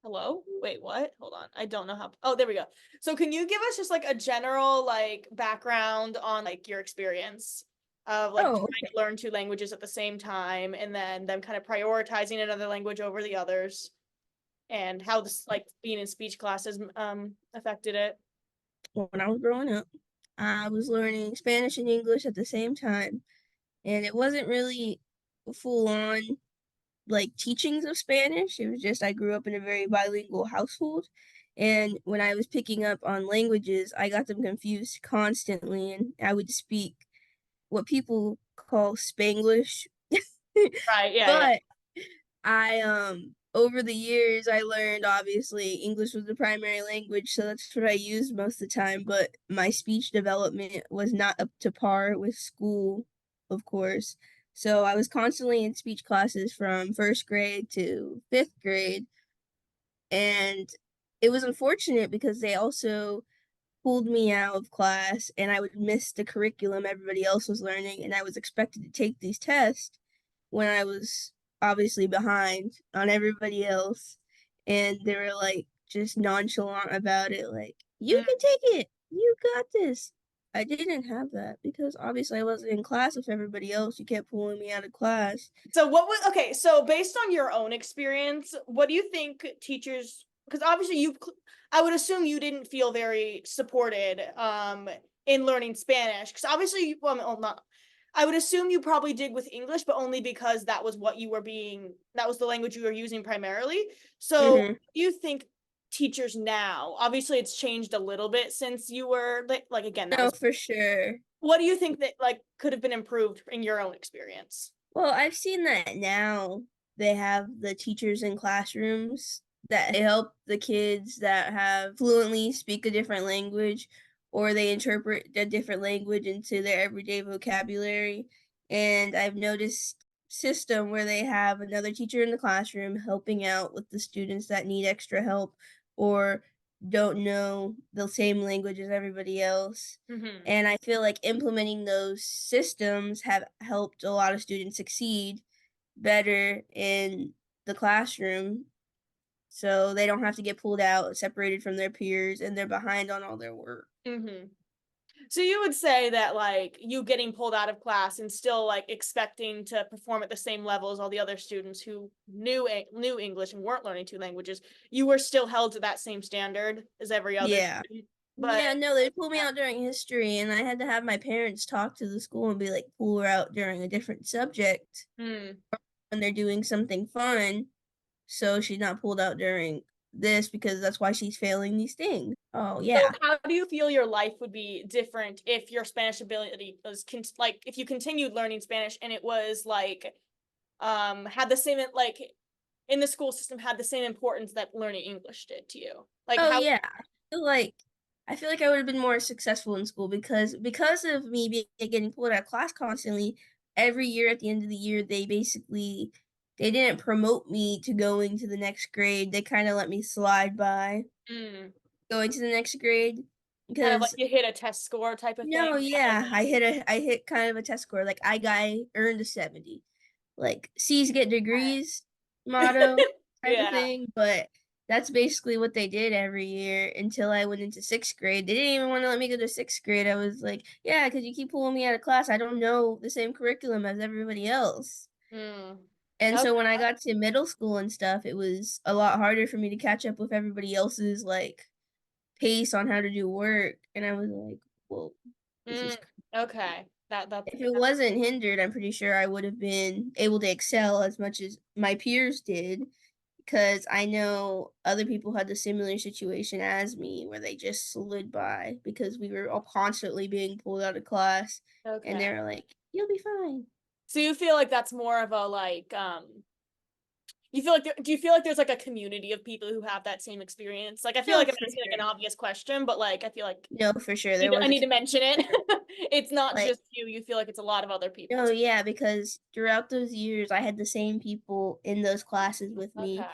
Hello? Wait, what? Hold on. I don't know how. Oh, there we go. So can you give us just like a general like background on like your experience of like Oh, trying to learn two languages at the same time and then them kind of prioritizing another language over the others and how this like being in speech classes affected it? when I was growing up, I was learning Spanish and English at the same time, and it wasn't really full on like teachings of Spanish. It was just I grew up in a very bilingual household, and when I was picking up on languages, I got them confused constantly, and I would speak what people call Spanglish. Right, yeah, yeah. But I over the years I learned obviously English was the primary language, so that's what I used most of the time, but my speech development was not up to par with school, of course. So I was constantly in speech classes from first grade to fifth grade, and it was unfortunate because they also pulled me out of class and I would miss the curriculum everybody else was learning, and I was expected to take these tests when I was obviously behind on everybody else, and they were like just nonchalant about it, like, you Mm. can take it, you got this. I didn't have that because obviously I wasn't in class with everybody else. You kept pulling me out of class. So what was okay, so based on your own experience, what do you think teachers because obviously I would assume you didn't feel very supported in learning Spanish because obviously well, not I would assume you probably did with English, but only because that was what you were being that was the language you were using primarily. So Mm-hmm. do you think teachers now, obviously it's changed a little bit since you were like again, that No, was for sure. what do you think that like could have been improved in your own experience? Well, I've seen that now they have the teachers in classrooms that help the kids that have fluently speak a different language, or they interpret a different language into their everyday vocabulary. And I've noticed system where they have another teacher in the classroom helping out with the students that need extra help or don't know the same language as everybody else. Hmm. And I feel like implementing those systems have helped a lot of students succeed better in the classroom, so they don't have to get pulled out, separated from their peers, and they're behind on all their work. Hmm. So you would say that like you getting pulled out of class and still like expecting to perform at the same level as all the other students who knew English and weren't learning two languages, you were still held to that same standard as every other Yeah. student. But Yeah, no, they pulled me out during history, and I had to have my parents talk to the school and be like, pull her out during a different subject hmm. when they're doing something fun, so she's not pulled out during this because that's why she's failing these things. Oh, So yeah. how do you feel your life would be different if your Spanish ability was like if you continued learning Spanish and it was like had the same like in the school system had the same importance that learning English did to you? Like Oh, how yeah. Feel like I feel like I would have been more successful in school because of me getting pulled out of class constantly. Every year at the end of the year, they didn't promote me to going to the next grade. They kind of let me slide by mm, going to the next grade kind of like because you hit a test score type of thing? no, yeah, I hit kind of a test score. Like I earned a 70. Like C's get degrees motto type of Yeah. thing, but that's basically what they did every year until I went into sixth grade. They didn't even want to let me go to sixth grade. I was like, yeah, because you keep pulling me out of class. I don't know the same curriculum as everybody else. Mm. And Okay. so when I got to middle school and stuff, it was a lot harder for me to catch up with everybody else's like pace on how to do work. And I was like, whoa, this is Mm. Okay. That's if it wasn't hindered, I'm pretty sure I would have been able to excel as much as my peers did because I know other people had the similar situation as me where they just slid by because we were all constantly being pulled out of class, and okay. they were like, you'll be fine. So you feel like that's more of a like you feel like do you feel like there's like a community of people who have that same experience? Like I feel No, like I'm for asking like sure. an obvious question, but like I feel like No, for sure. There was I a need to mention it. It's not like just you. You feel like it's a lot of other people no, too. yeah, because throughout those years I had the same people in those classes with me, Okay.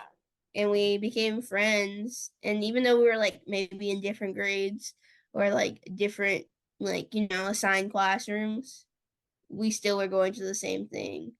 and we became friends. And even though we were like maybe in different grades or like different, like, assigned classrooms, we still were going to the same thing.